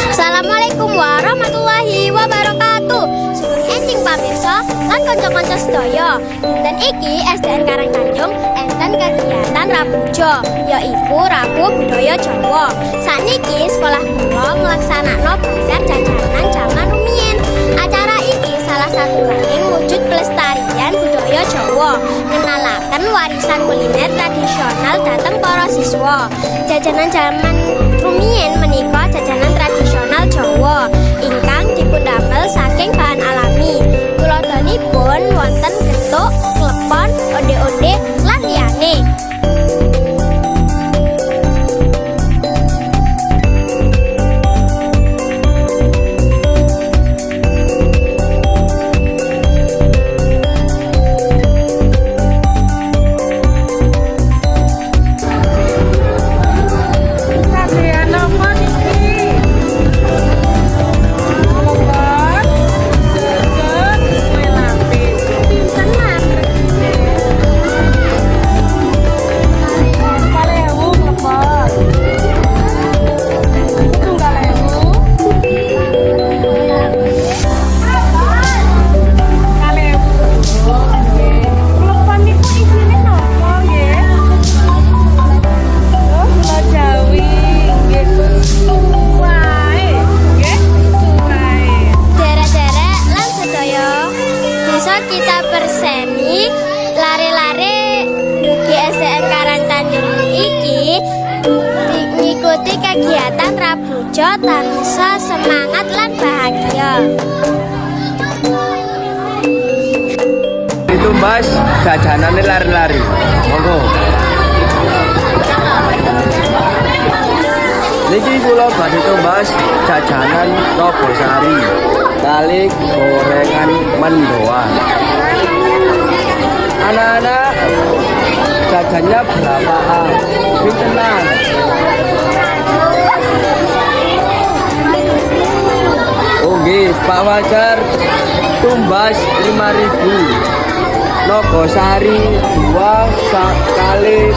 Assalamualaikum warahmatullahi wabarakatuh. Sugeng enjing pamirsa lan kanca-kanca sedaya. Dinten iki SDN Karangtanjung enten kegiatan Rabujo, yaiku Rabu Budaya Jawa. Saniki sekolah kula nglaksanakno bazar jajanan jaman rumiyin. Acara iki salah satunggaling wujud pelestarian budaya Jawa, ngenalaken warisan kuliner tradisional dhateng para siswa. Jajanan jaman rumiyin menika jajanan tradisional Jawa ingkang dipundamel saking bahan alami. Tuladhanipun wonten gethuk, klepon, onde-onde lan liyane. Kita bersemi lare-lare dugi SDN Karangtanjung iki ngikuti kegiatan Rabujo tanpa semangat lan bahagia. Itu Mas jajanane lari-lari. Monggo. Niki kula badhe tumbas jajanan Nogosari. Kali gorengan mendoan. Anak-anak jajannya berapaan? Pintenan? Oke, Pak Wajar tumbas 5.000. Nogosari 2 kali